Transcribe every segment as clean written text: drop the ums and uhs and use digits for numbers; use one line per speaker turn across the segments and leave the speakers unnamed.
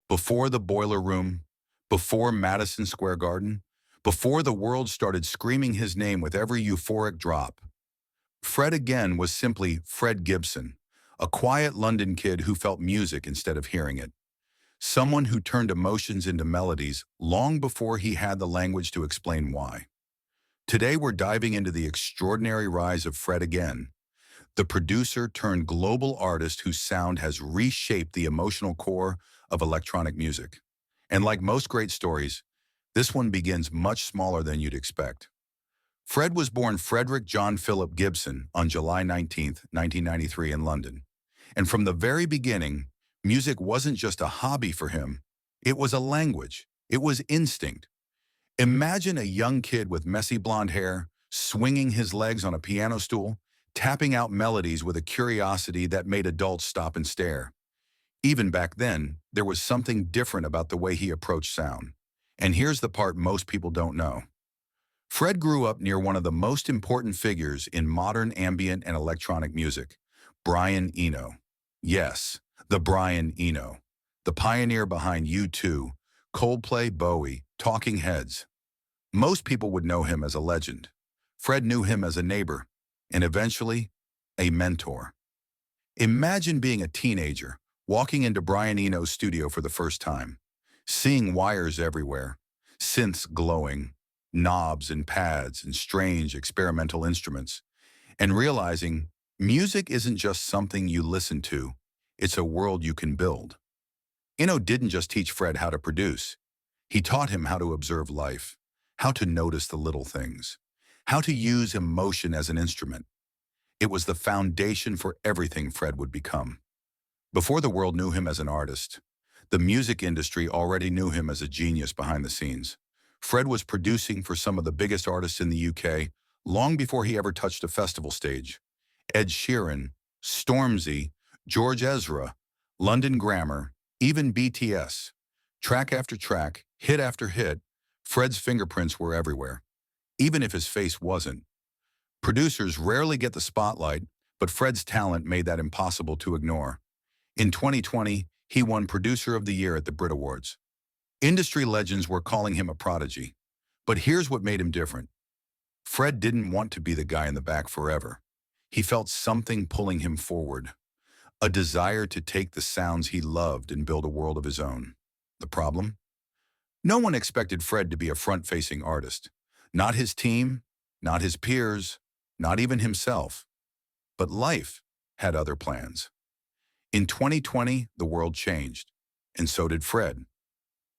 Before the boiler room, before Madison Square Garden, before the world started screaming his name with every euphoric drop, Fred again was simply Fred Gibson, a quiet London kid who felt music instead of hearing it. Someone who turned emotions into melodies long before he had the language to explain why. Today we're diving into the extraordinary rise of Fred again, the producer turned global artist whose sound has reshaped the emotional core of electronic music. And like most great stories, this one begins much smaller than you'd expect. Fred was born Frederick John Philip Gibson on July 19th, 1993 in London. And from the very beginning, music wasn't just a hobby for him. It was a language. It was instinct. Imagine a young kid with messy blonde hair, swinging his legs on a piano stool, tapping out melodies with a curiosity that made adults stop and stare. Even back then, there was something different about the way he approached sound. And here's the part most people don't know. Fred grew up near one of the most important figures in modern ambient and electronic music, Brian Eno. Yes, the Brian Eno, the pioneer behind U2, Coldplay, Bowie, Talking Heads. Most people would know him as a legend. Fred knew him as a neighbor, and eventually, a mentor. Imagine being a teenager, walking into Brian Eno's studio for the first time, seeing wires everywhere, synths glowing, knobs and pads and strange experimental instruments, and realizing music isn't just something you listen to, it's a world you can build. Eno didn't just teach Fred how to produce. He taught him how to observe life, how to notice the little things, how to use emotion as an instrument. It was the foundation for everything Fred would become. Before the world knew him as an artist, the music industry already knew him as a genius behind the scenes. Fred was producing for some of the biggest artists in the UK long before he ever touched a festival stage. Ed Sheeran, Stormzy, George Ezra, London Grammar, even BTS. Track after track, hit after hit, Fred's fingerprints were everywhere, even if his face wasn't. Producers rarely get the spotlight, but Fred's talent made that impossible to ignore. In 2020, he won Producer of the Year at the Brit Awards. Industry legends were calling him a prodigy. But here's what made him different. Fred didn't want to be the guy in the back forever. He felt something pulling him forward, a desire to take the sounds he loved and build a world of his own. The problem? No one expected Fred to be a front-facing artist. Not his team, not his peers, not even himself. But life had other plans. In 2020, the world changed, and so did Fred.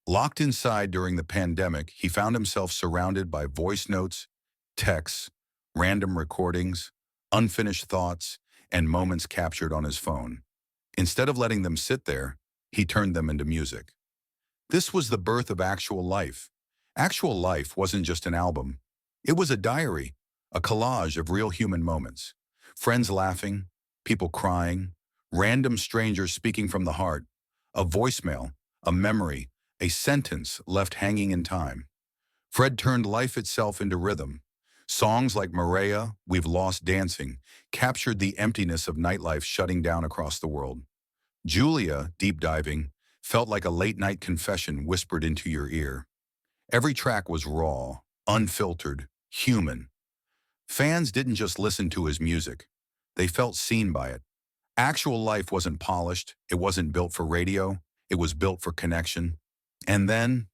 Locked inside during the pandemic, he found himself surrounded by voice notes, texts, random recordings, unfinished thoughts, and moments captured on his phone. Instead of letting them sit there, he turned them into music. This was the birth of Actual Life. Actual Life wasn't just an album. It was a diary, a collage of real human moments. Friends laughing, people crying, random strangers speaking from the heart, a voicemail, a memory, a sentence left hanging in time. Fred turned life itself into rhythm. Songs like Maria, We've Lost Dancing, captured the emptiness of nightlife shutting down across the world. Julia, Deep Diving, felt like a late-night confession whispered into your ear. Every track was raw, unfiltered, human. Fans didn't just listen to his music. They felt seen by it. Actual Life wasn't polished. It wasn't built for radio. It was built for connection. And then,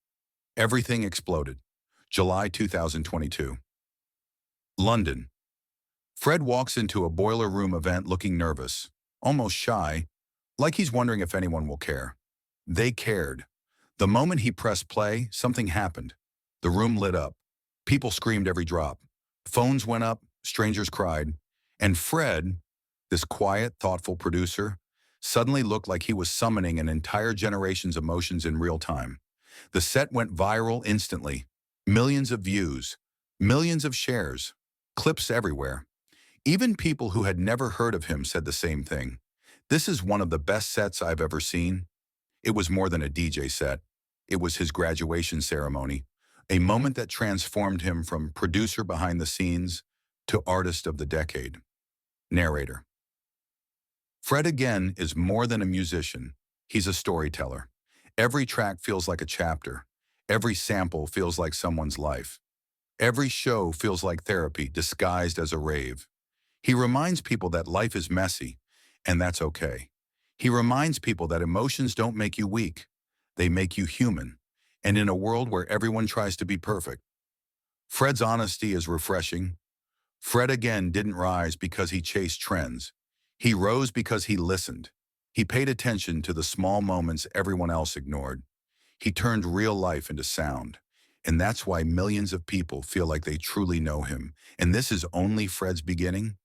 everything exploded. July 2022. London. Fred walks into a boiler room event looking nervous, almost shy, like he's wondering if anyone will care. They cared. The moment he pressed play, something happened. The room lit up. People screamed every drop. Phones went up, strangers cried. And Fred, this quiet, thoughtful producer, suddenly looked like he was summoning an entire generation's emotions in real time. The set went viral instantly. Millions of views, millions of shares, clips everywhere. Even people who had never heard of him said the same thing. This is one of the best sets I've ever seen. It was more than a DJ set. It was his graduation ceremony, a moment that transformed him from producer behind the scenes to artist of the decade. Narrator. Fred again is more than a musician. He's a storyteller. Every track feels like a chapter. Every sample feels like someone's life. Every show feels like therapy disguised as a rave. He reminds people that life is messy, and that's okay. He reminds people that emotions don't make you weak. They make you human. And in a world where everyone tries to be perfect, Fred's honesty is refreshing. Fred again didn't rise because he chased trends. He rose because he listened. He paid attention to the small moments everyone else ignored. He turned real life into sound. And that's why millions of people feel like they truly know him. And this is only Fred's beginning.